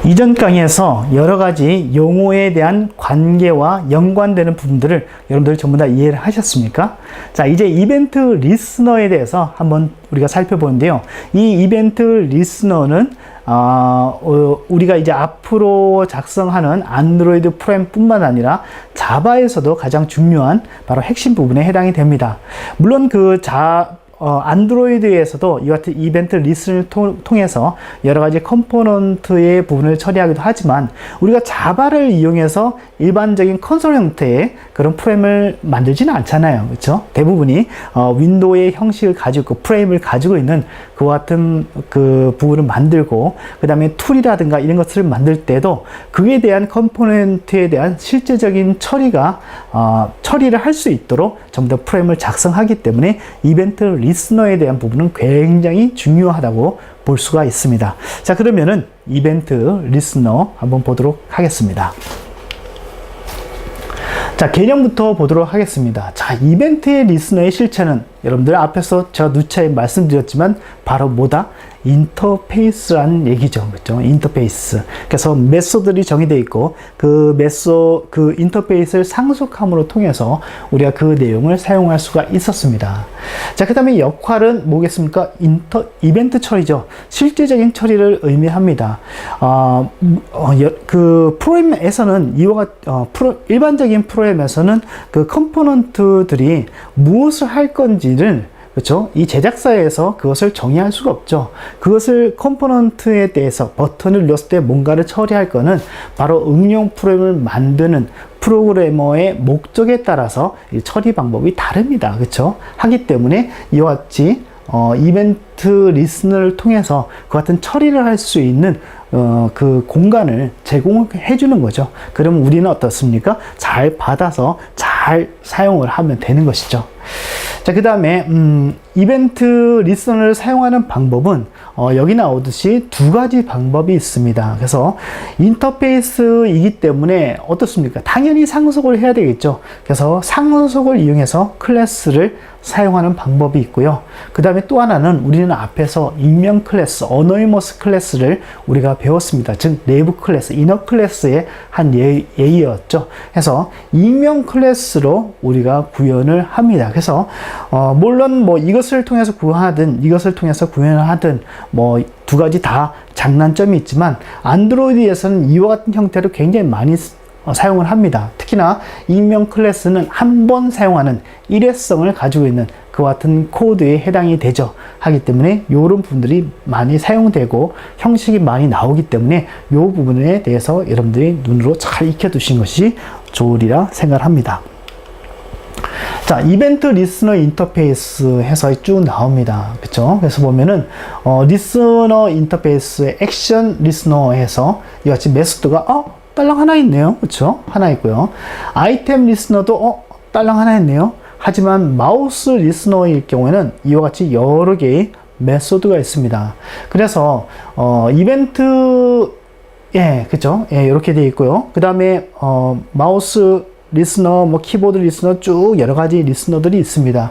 이전 강의에서 여러 가지 용어에 대한 관계와 연관되는 부분들을 여러분들이 전부 다 이해를 하셨습니까? 자, 이제 이벤트 리스너에 대해서 한번 우리가 살펴보는데요. 이 이벤트 리스너는 우리가 이제 앞으로 작성하는 안드로이드 프로그램뿐만 아니라 자바에서도 가장 중요한 바로 핵심 부분에 해당이 됩니다. 물론 안드로이드에서도 이와 같은 이벤트 리스너를 통해서 여러 가지 컴포넌트의 부분을 처리하기도 하지만 우리가 자바를 이용해서 일반적인 컨솔 형태의 그런 프레임을 만들지는 않잖아요. 그렇죠? 대부분이 윈도우의 형식을 가지고 있고 프레임을 가지고 있는 그와 같은 그 부분을 만들고 그 다음에 툴이라든가 이런 것을 만들 때도 그에 대한 컴포넌트에 대한 실제적인 처리를 할 수 있도록 전부 다 프레임을 작성하기 때문에 이벤트 리스너에 대한 부분은 굉장히 중요하다고 볼 수가 있습니다. 자, 그러면은 이벤트 리스너 한번 보도록 하겠습니다. 자, 개념부터 보도록 하겠습니다. 자, 이벤트의 리스너의 실체는 여러분들 앞에서 제가 누차에 말씀드렸지만 바로 뭐다? 인터페이스라는 얘기죠. 그렇죠? 인터페이스. 그래서 메소드들이 정의되어 있고 그 인터페이스를 상속함으로 통해서 우리가 그 내용을 사용할 수가 있었습니다. 자, 그 다음에 역할은 뭐겠습니까? 이벤트 처리죠. 실제적인 처리를 의미합니다. 그 프로그램에서는 일반적인 프로그램에서는 그 컴포넌트들이 무엇을 할 건지를 그렇죠? 이 제작사에서 그것을 정의할 수가 없죠. 그것을 컴포넌트에 대해서 버튼을 눌렀을 때 뭔가를 처리할 거는 바로 응용 프로그램을 만드는 프로그래머의 목적에 따라서 이 처리 방법이 다릅니다. 그렇죠? 하기 때문에 이와 같이 이벤트 리스너를 통해서 그 같은 처리를 할 수 있는 그 공간을 제공해 주는 거죠. 그러면 우리는 어떻습니까? 잘 받아서 잘 사용을 하면 되는 것이죠. 자, 그 다음에 이벤트 리스너를 사용하는 방법은 여기 나오듯이 두 가지 방법이 있습니다. 그래서 인터페이스이기 때문에 어떻습니까? 당연히 상속을 해야 되겠죠. 그래서 상속을 이용해서 클래스를 사용하는 방법이 있고요. 그 다음에 또 하나는 우리는 앞에서 익명 클래스, 어노니머스 클래스를 우리가 배웠습니다. 즉 내부 클래스, 이너 클래스의 한 예이였죠. 그래서 익명 클래스로 우리가 구현을 합니다. 그래서 물론 뭐 이것을 통해서 구하든 이것을 통해서 구현을 하든 뭐 두 가지 다 장단점이 있지만 안드로이드에서는 이와 같은 형태로 굉장히 많이 사용을 합니다. 특히나 익명 클래스는 한 번 사용하는 일회성을 가지고 있는 그와 같은 코드에 해당이 되죠. 하기 때문에 이런 부분들이 많이 사용되고 형식이 많이 나오기 때문에 이 부분에 대해서 여러분들이 눈으로 잘 익혀두신 것이 좋으리라 생각을 합니다. 자, 이벤트 리스너 인터페이스 해서 쭉 나옵니다. 그쵸? 그래서 보면은, 리스너 인터페이스의 액션 리스너 해서 이같이 메소드가, 딸랑 하나 있네요. 그쵸? 하나 있고요. 아이템 리스너도, 딸랑 하나 있네요. 하지만 마우스 리스너일 경우에는 이와 같이 여러 개의 메소드가 있습니다. 그래서, 이벤트, 그쵸? 이렇게 되어 있고요. 그 다음에, 마우스 리스너, 뭐 키보드 리스너 쭉 여러 가지 리스너들이 있습니다.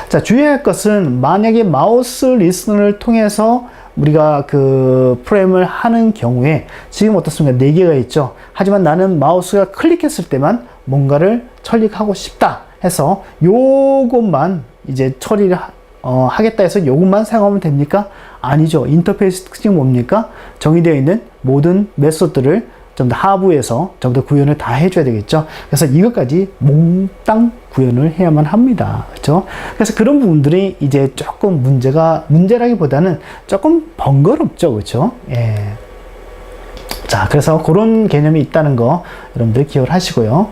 자, 주의할 것은 만약에 마우스 리스너를 통해서 우리가 그 프레임을 하는 경우에 지금 어떻습니까? 4개가 있죠. 하지만 나는 마우스가 클릭했을 때만 뭔가를 처리하고 싶다 해서 요것만 이제 처리를 하겠다 해서 요것만 사용하면 됩니까? 아니죠. 인터페이스 특징이 뭡니까? 정의되어 있는 모든 메소드를 좀 더 하부에서 좀 더 구현을 다 해줘야 되겠죠. 그래서 이것까지 몽땅 구현을 해야만 합니다. 그렇죠? 그래서 그런 부분들이 이제 조금 문제라기보다는 조금 번거롭죠. 그렇죠? 자, 그래서 그런 개념이 있다는 거 여러분들 기억을 하시고요.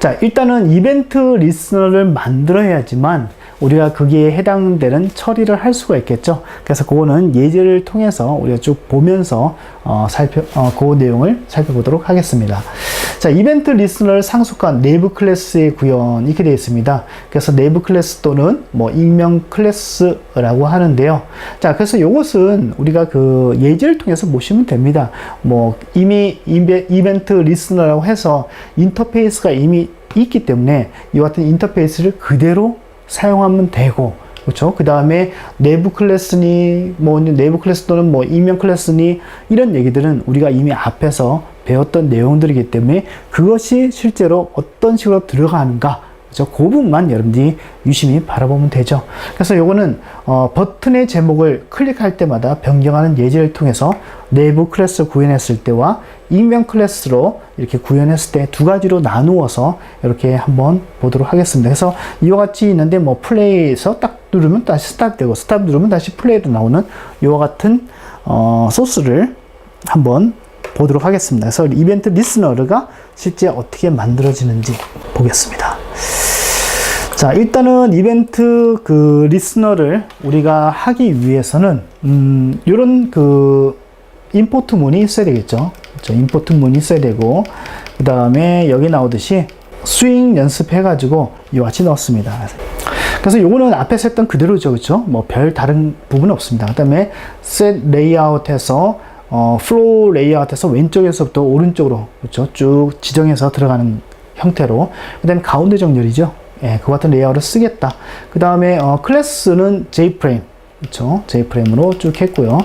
자, 일단은 이벤트 리스너를 만들어야지만 우리가 거기에 해당되는 처리를 할 수가 있겠죠. 그래서 그거는 예제를 통해서 우리가 쭉 보면서 그 내용을 살펴보도록 하겠습니다. 자, 이벤트 리스너를 상속한 내부 클래스의 구현 이렇게 되어 있습니다. 그래서 내부 클래스 또는 뭐 익명 클래스라고 하는데요. 자, 그래서 이것은 우리가 그 예제를 통해서 보시면 됩니다. 뭐 이미 이벤트 리스너라고 해서 인터페이스가 이미 있기 때문에 이와 같은 인터페이스를 그대로 사용하면 되고, 그렇죠? 그 다음에 내부 클래스니, 뭐 내부 클래스 또는 뭐 이면 클래스니, 이런 얘기들은 우리가 이미 앞에서 배웠던 내용들이기 때문에 그것이 실제로 어떤 식으로 들어가는가, 그렇죠? 그 부분만 여러분들이 유심히 바라보면 되죠. 그래서 요거는 버튼의 제목을 클릭할 때마다 변경하는 예제를 통해서 내부 클래스 구현했을 때와 익명 클래스로 이렇게 구현했을 때 두 가지로 나누어서 이렇게 한번 보도록 하겠습니다. 그래서 이와 같이 있는데 뭐 플레이에서 딱 누르면 다시 스탑 되고 스탑 누르면 다시 플레이로 나오는 이와 같은 소스를 한번 보도록 하겠습니다. 그래서 이벤트 리스너가 실제 어떻게 만들어지는지 보겠습니다. 자, 일단은 이벤트 그 리스너를 우리가 하기 위해서는 이런 그 임포트 문이 있어야 되겠죠. 그렇죠? 임포트 문이 있어야 되고, 그 다음에 여기 나오듯이 스윙 연습해 가지고 이와 같이 넣었습니다. 그래서 요거는 앞에서 했던 그대로죠. 그렇죠? 뭐 별 다른 부분 없습니다. 그 다음에 셋 레이아웃에서 플로우 레이아웃에서 왼쪽에서부터 오른쪽으로, 그렇죠? 쭉 지정해서 들어가는 형태로. 그 다음에 가운데 정렬이죠. 예, 그 같은 레이아웃을 쓰겠다. 그 다음에 클래스는 J프레임, 그렇죠? J프레임으로 쭉 했고요.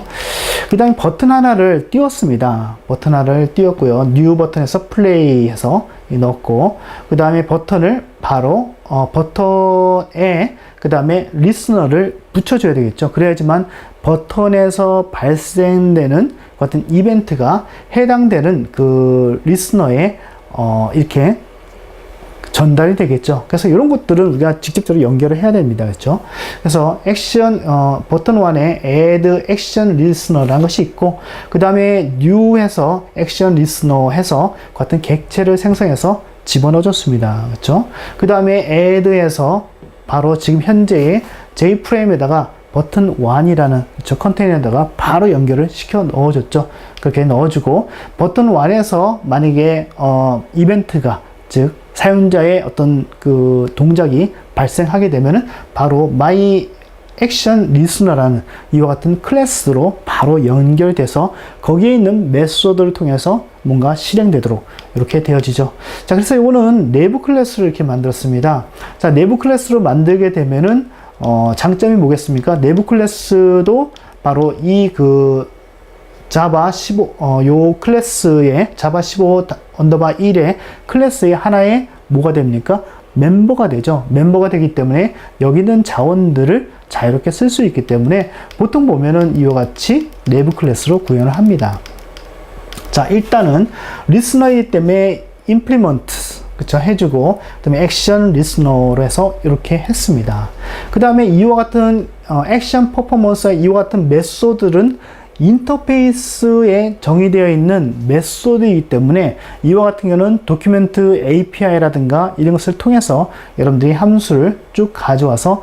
그 다음에 버튼 하나를 띄웠습니다. 버튼 하나를 띄웠고요. 뉴 버튼에서 플레이해서 넣었고, 그 다음에 버튼을 바로 버튼에 그 다음에 리스너를 붙여줘야 되겠죠. 그래야지만 버튼에서 발생되는 같은 이벤트가 해당되는 그 리스너에 이렇게 전달이 되겠죠. 그래서 이런 것들은 우리가 직접적으로 연결을 해야 됩니다. 그렇죠? 그래서 액션, 버튼 1에 add action listener라는 것이 있고, 그 다음에 new해서 action listener 해서 같은 객체를 생성해서 집어넣어 줬습니다. 그렇죠? 그 다음에 add해서 바로 지금 현재의 J프레임에다가 버튼 1이라는 저 컨테이너에다가 바로 연결을 시켜 넣어줬죠. 그렇게 넣어주고, 버튼 1에서 만약에 이벤트가, 즉 사용자의 어떤 그 동작이 발생하게 되면은 바로 my action listener라는 이와 같은 클래스로 바로 연결돼서 거기에 있는 메소드를 통해서 뭔가 실행되도록 이렇게 되어지죠. 자, 그래서 이거는 내부 클래스를 이렇게 만들었습니다. 자, 내부 클래스로 만들게 되면은 장점이 뭐겠습니까? 내부 클래스도 바로 이 그 자바 15, 요 클래스의 자바 15 언더바 1의 클래스의 하나의 뭐가 됩니까? 멤버가 되죠. 멤버가 되기 때문에 여기 있는 자원들을 자유롭게 쓸 수 있기 때문에 보통 보면은 이와 같이 내부 클래스로 구현을 합니다. 자, 일단은 리스너이기 때문에 implement, 그쵸, 해주고, 그 다음에 액션 리스너로 해서 이렇게 했습니다. 그 다음에 이와 같은 액션 퍼포먼스와 이와 같은 메소드들은 인터페이스에 정의되어 있는 메소드이기 때문에 이와 같은 경우는 도큐멘트 API라든가 이런 것을 통해서 여러분들이 함수를 쭉 가져와서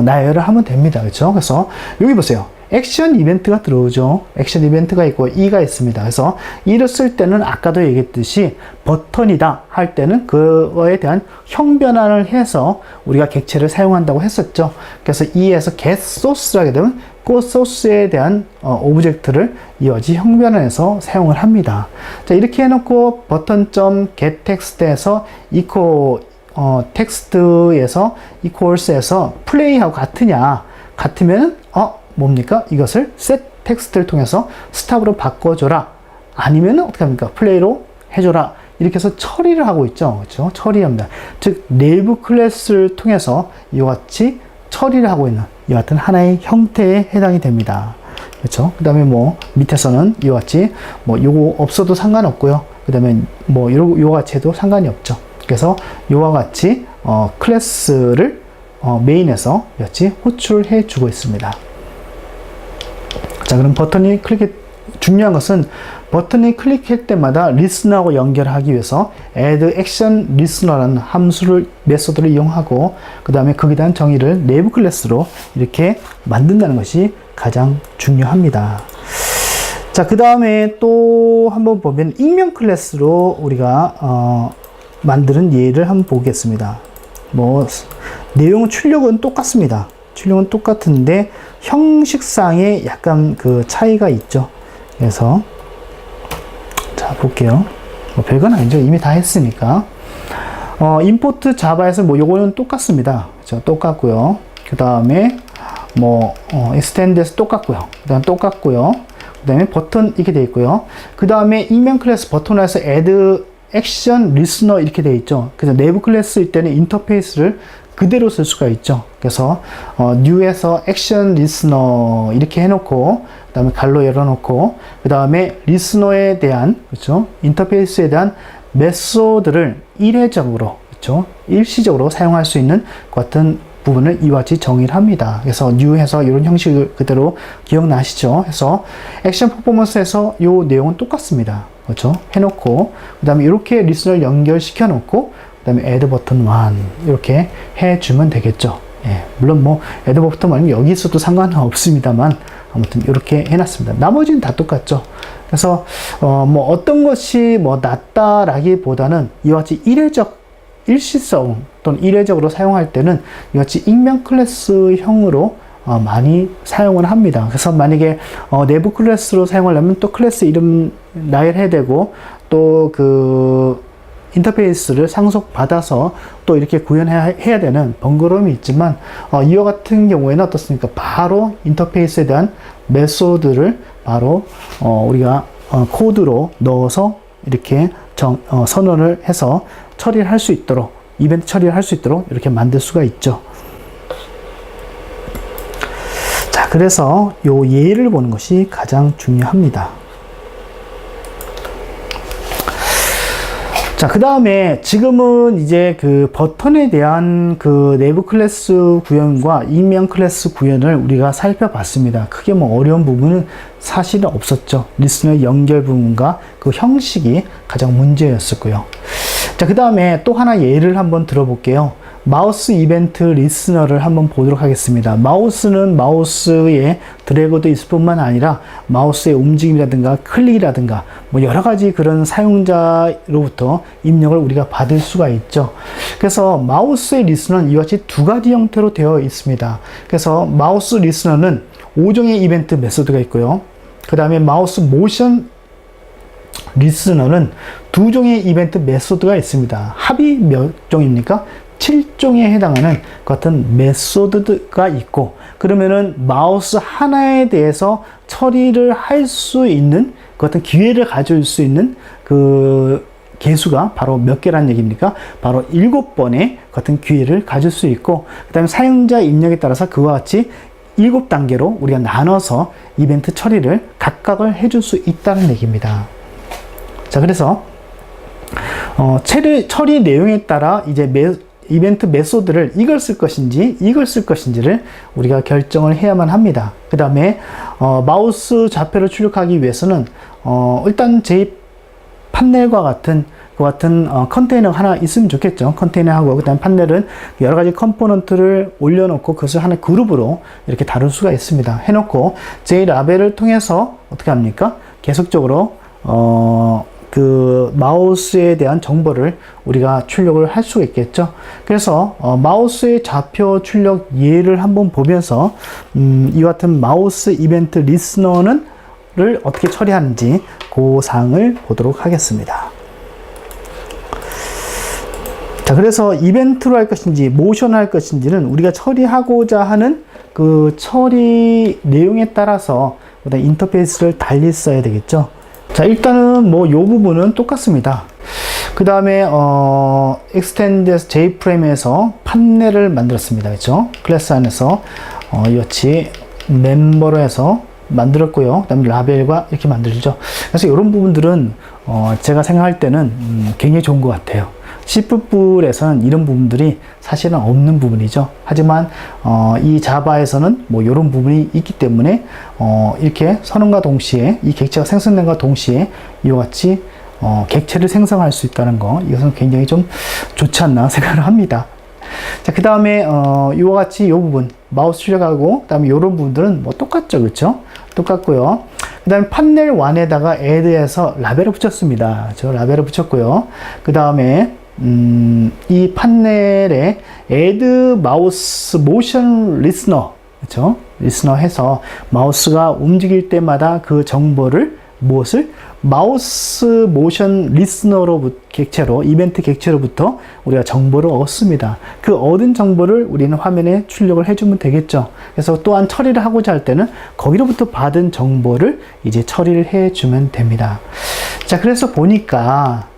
나열을 하면 됩니다. 그렇죠? 그래서 여기 보세요. 액션 이벤트가 들어오죠. 액션 이벤트가 있고 E가 있습니다. 그래서 E를 쓸 때는 아까도 얘기했듯이 버튼이다 할 때는 그거에 대한 형변환을 해서 우리가 객체를 사용한다고 했었죠. 그래서 E에서 get source를 하게 되면 그 소스에 대한 오브젝트를 이어지 형변환해서 사용을 합니다. 자, 이렇게 해놓고 버튼.get text에서 equal 텍스트에서 equals에서 플레이하고 같으냐, 같으면 뭡니까? 이것을 set 텍스트를 통해서 스탑으로 바꿔줘라. 아니면 어떻게 합니까? 플레이로 해줘라. 이렇게 해서 처리를 하고 있죠. 그렇죠? 처리합니다. 즉 내부 클래스를 통해서 이와 같이 처리를 하고 있는 이와 같은 하나의 형태에 해당이 됩니다. 그렇죠? 그 다음에 뭐 밑에서는 이와 같이 뭐 요거 없어도 상관없고요. 그 다음에 뭐 요와 같이 해도 상관이 없죠. 그래서 요와 같이 클래스를 메인에서 같이 호출을 해 주고 있습니다. 자, 그럼 버튼이 중요한 것은 버튼이 클릭할 때마다 리스너하고 연결하기 위해서 add action listener라는 함수를, 메소드를 이용하고 그 다음에 거기에 대한 정의를 내부 클래스로 이렇게 만든다는 것이 가장 중요합니다. 자, 그 다음에 또 한번 보면 익명 클래스로 우리가 만드는 예를 한번 보겠습니다. 뭐 내용 출력은 똑같습니다. 출력은 똑같은데 형식상에 약간 그 차이가 있죠. 그래서 자, 볼게요. 뭐 별건 아니죠. 이미 다 했으니까. 임포트 자바에서 뭐 요거는 똑같습니다. 그렇죠? 똑같고요. 그 다음에 extend에서 똑같고요. 그 다음 똑같고요. 그 다음에 버튼 이렇게 되어 있고요. 그 다음에 익명 클래스 버튼에서 add action listener 이렇게 되어 있죠. 그래서 내부 클래스일 때는 인터페이스를 그대로 쓸 수가 있죠. 그래서 new에서 action listener 이렇게 해놓고 그 다음에 갈로 열어놓고 그 다음에 listener에 대한 그렇죠 인터페이스에 대한 메소드를 일회적으로 그렇죠 일시적으로 사용할 수 있는 같은 부분을 이와 같이 정의를 합니다. 그래서 new해서 이런 형식을 그대로 기억나시죠? 해서 액션 퍼포먼스에서 이 내용은 똑같습니다. 그렇죠? 해놓고 그 다음에 이렇게 리스너를 연결시켜 놓고 그 다음에 add 버튼 1 이렇게 해주면 되겠죠. 예, 물론 add 버튼 1은 여기 있어도 상관은 없습니다만 아무튼 이렇게 해놨습니다. 나머지는 다 똑같죠. 그래서 어떤 것이 낫다라기보다는 이와 같이 일시성 또는 이례적으로 사용할 때는 이같이 익명 클래스형으로 많이 사용을 합니다. 그래서 만약에 내부 클래스로 사용하려면 또 클래스 이름 나열해야 되고 또 그 인터페이스를 상속받아서 또 이렇게 구현해야 되는 번거로움이 있지만 이와 같은 경우에는 어떻습니까? 바로 인터페이스에 대한 메소드를 바로 우리가 코드로 넣어서 이렇게 선언을 해서 처리를 할 수 있도록 이벤트 처리를 할 수 있도록 이렇게 만들 수가 있죠. 자, 그래서 요 예를 보는 것이 가장 중요합니다. 자, 그 다음에 지금은 이제 그 버튼에 대한 그 내부 클래스 구현과 익명 클래스 구현을 우리가 살펴봤습니다. 크게 어려운 부분은 사실은 없었죠. 리스너의 연결 부분과 그 형식이 가장 문제였었고요. 자, 그 다음에 또 하나 예를 한번 들어볼게요. 마우스 이벤트 리스너를 한번 보도록 하겠습니다. 마우스는 마우스에 드래그도 있을 뿐만 아니라 마우스의 움직임이라든가 클릭이라든가 여러 가지 그런 사용자로부터 입력을 우리가 받을 수가 있죠. 그래서 마우스의 리스너는 이와 같이 두 가지 형태로 되어 있습니다. 그래서 마우스 리스너는 5종의 이벤트 메소드가 있고요. 그 다음에 마우스 모션 리스너는 2종의 이벤트 메소드가 있습니다. 합이 몇 종입니까? 7종에 해당하는 같은 메소드가 있고, 그러면은 마우스 하나에 대해서 처리를 할 수 있는 같은 기회를 가질 수 있는 그 개수가 바로 몇 개란 얘기입니까? 바로 7번의 같은 기회를 가질 수 있고, 그 다음에 사용자 입력에 따라서 그와 같이 7단계로 우리가 나눠서 이벤트 처리를 각각을 해줄 수 있다는 얘기입니다. 자, 그래서 처리 내용에 따라 이제 이벤트 메소드를 이걸 쓸 것인지 이걸 쓸 것인지를 우리가 결정을 해야만 합니다. 그 다음에 마우스 좌표를 출력하기 위해서는 일단 제 판넬과 같은 컨테이너 하나 있으면 좋겠죠. 컨테이너하고 그 다음 판넬은 여러 가지 컴포넌트를 올려놓고 그것을 하나의 그룹으로 이렇게 다룰 수가 있습니다. 해놓고 제 라벨을 통해서 어떻게 합니까? 계속적으로 그 마우스에 대한 정보를 우리가 출력을 할 수가 있겠죠. 그래서 마우스의 좌표 출력 예를 한번 보면서 이와 같은 마우스 이벤트 리스너를 어떻게 처리하는지 그 사항을 보도록 하겠습니다. 자, 그래서 이벤트로 할 것인지 모션을 할 것인지는 우리가 처리하고자 하는 그 처리 내용에 따라서 인터페이스를 달리 써야 되겠죠. 자, 일단은 요 부분은 똑같습니다. 그 다음에 extend jframe에서 판넬을 만들었습니다. 그렇죠? 클래스 안에서 이같이 멤버로 해서 만들었고요. 그 다음에 라벨과 이렇게 만들죠. 그래서 이런 부분들은 제가 생각할 때는 굉장히 좋은 것 같아요. C++에서는 이런 부분들이 사실은 없는 부분이죠. 하지만 이 자바에서는 이런 부분이 있기 때문에 이렇게 선언과 동시에 이 객체가 생성된과 동시에 이와 같이 객체를 생성할 수 있다는 거, 이것은 굉장히 좀 좋지 않나 생각을 합니다. 자, 그 다음에 이와 같이 이 부분 마우스 출력하고 그 다음에 이런 부분들은 똑같죠, 그렇죠? 똑같고요. 그 다음에 판넬 1에다가 add해서 라벨을 붙였습니다. 저 라벨을 붙였고요. 그 다음에 이 판넬에 add mouse motion listener, 그렇죠? 리스너 해서 마우스가 움직일 때마다 그 정보를 무엇을? 마우스 모션 리스너로 객체로, 이벤트 객체로부터 우리가 정보를 얻습니다. 그 얻은 정보를 우리는 화면에 출력을 해주면 되겠죠. 그래서 또한 처리를 하고자 할 때는 거기로부터 받은 정보를 이제 처리를 해주면 됩니다. 자, 그래서 보니까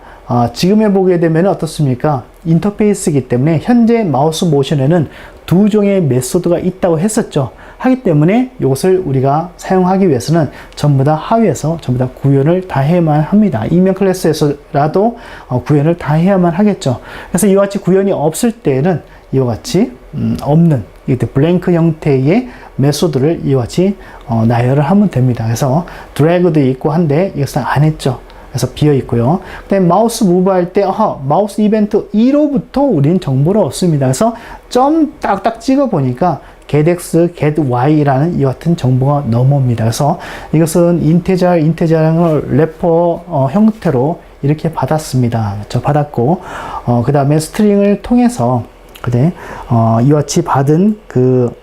지금 해보게 되면 어떻습니까? 인터페이스이기 때문에 현재 마우스 모션에는 두 종의 메소드가 있다고 했었죠. 하기 때문에 이것을 우리가 사용하기 위해서는 전부 다 하위에서 전부 다 구현을 다 해야만 합니다. 익명 클래스에서라도 구현을 다 해야만 하겠죠. 그래서 이와 같이 구현이 없을 때에는 이와 같이 없는 블랭크 형태의 메소드를 이와 같이 나열을 하면 됩니다. 그래서 드래그도 있고 한데 이것은 안 했죠. 그래서 비어 있고요. 그다음에 마우스 무브 할 때 마우스 이벤트 2로부터 우리는 정보를 얻습니다. 그래서 점 딱딱 찍어 보니까 getx, gety라는 이와 같은 정보가 넘어옵니다. 그래서 이것은 인테저를 래퍼 형태로 이렇게 받았습니다. 그렇죠? 받았고 그 다음에 스트링을 통해서 이와 같이 받은 그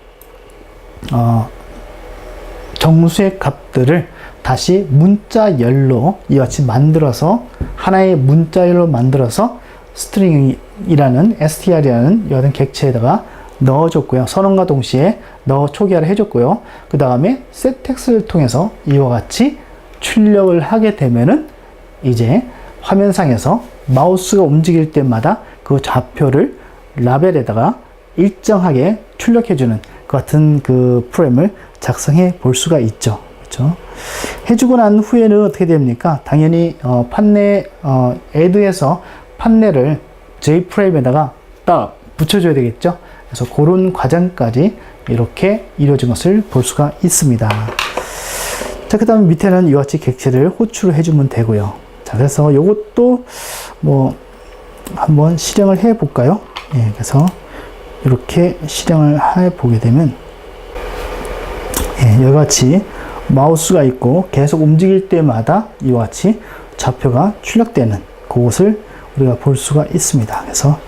정수의 값들을 다시 문자열로 이와 같이 만들어서 하나의 문자열로 만들어서 스트링이라는 str이라는 이와 같은 객체에다가 넣어줬고요. 선언과 동시에 초기화를 해줬고요. 그 다음에 setText를 통해서 이와 같이 출력을 하게 되면은 이제 화면상에서 마우스가 움직일 때마다 그 좌표를 라벨에다가 일정하게 출력해주는 그 같은 그 프로그램을 작성해 볼 수가 있죠. 그렇죠? 해주고 난 후에는 어떻게 됩니까? 당연히 판넬 add에서 판넬을 J프레임에다가 딱 붙여줘야 되겠죠. 그래서 그런 과정까지 이렇게 이루어진 것을 볼 수가 있습니다. 자, 그 다음에 밑에는 이와 같이 객체를 호출을 해주면 되고요. 자, 그래서 이것도 뭐 한번 실행을 해 볼까요? 예, 그래서 이렇게 실행을 해 보게 되면 예, 여기 같이 마우스가 있고 계속 움직일 때마다 이와 같이 좌표가 출력되는 그것을 우리가 볼 수가 있습니다. 그래서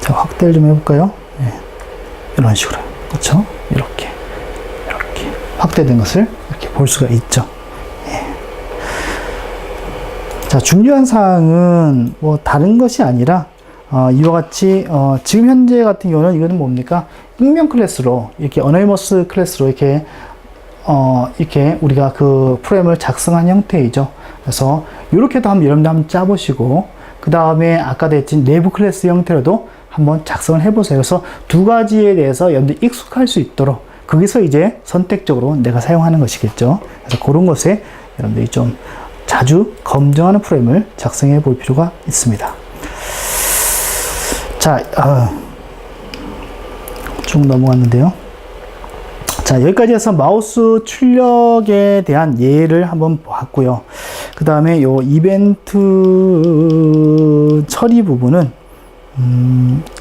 자, 확대를 좀 해볼까요? 예, 이런 식으로, 그렇죠? 이렇게 확대된 것을 이렇게 볼 수가 있죠. 예. 자, 중요한 사항은 뭐 다른 것이 아니라 이와 같이 지금 현재 같은 경우는 이거는 뭡니까? 익명 클래스로 이렇게 어네이머스 클래스로 이렇게 우리가 그 프로그램을 작성한 형태이죠. 그래서 이렇게도 여러분들 한번 짜보시고 그 다음에 아까도 했던 내부 클래스 형태로도 한번 작성을 해보세요. 그래서 두 가지에 대해서 여러분들 익숙할 수 있도록 거기서 이제 선택적으로 내가 사용하는 것이겠죠. 그래서 그런 것에 여러분들이 좀 자주 검증하는 프로그램을 작성해 볼 필요가 있습니다. 자, 쭉 넘어갔는데요. 자, 여기까지 해서 마우스 출력에 대한 예를 한번 봤고요. 그 다음에 요 이벤트 처리 부분은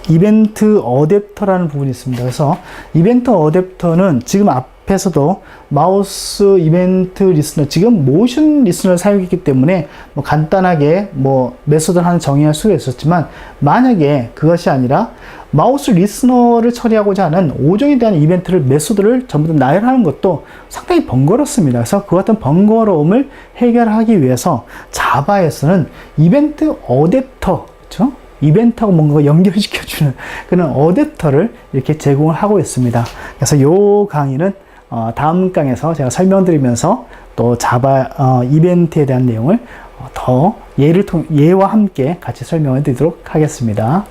이벤트 어댑터라는 부분이 있습니다. 그래서 이벤트 어댑터는 지금 앞에서도 마우스 이벤트 리스너, 지금 모션 리스너를 사용했기 때문에 뭐 간단하게 뭐 메소드를 하나 정의할 수가 있었지만, 만약에 그것이 아니라 마우스 리스너를 처리하고자 하는 5종에 대한 이벤트를, 메소드를 전부 다 나열하는 것도 상당히 번거롭습니다. 그래서 그 같은 번거로움을 해결하기 위해서 자바에서는 이벤트 어댑터, 그렇죠? 이벤트하고 뭔가 연결시켜주는 그런 어댑터를 이렇게 제공을 하고 있습니다. 그래서 이 강의는 다음 강에서 제가 설명드리면서 또 자바 이벤트에 대한 내용을 더 예와 함께 같이 설명해 드리도록 하겠습니다.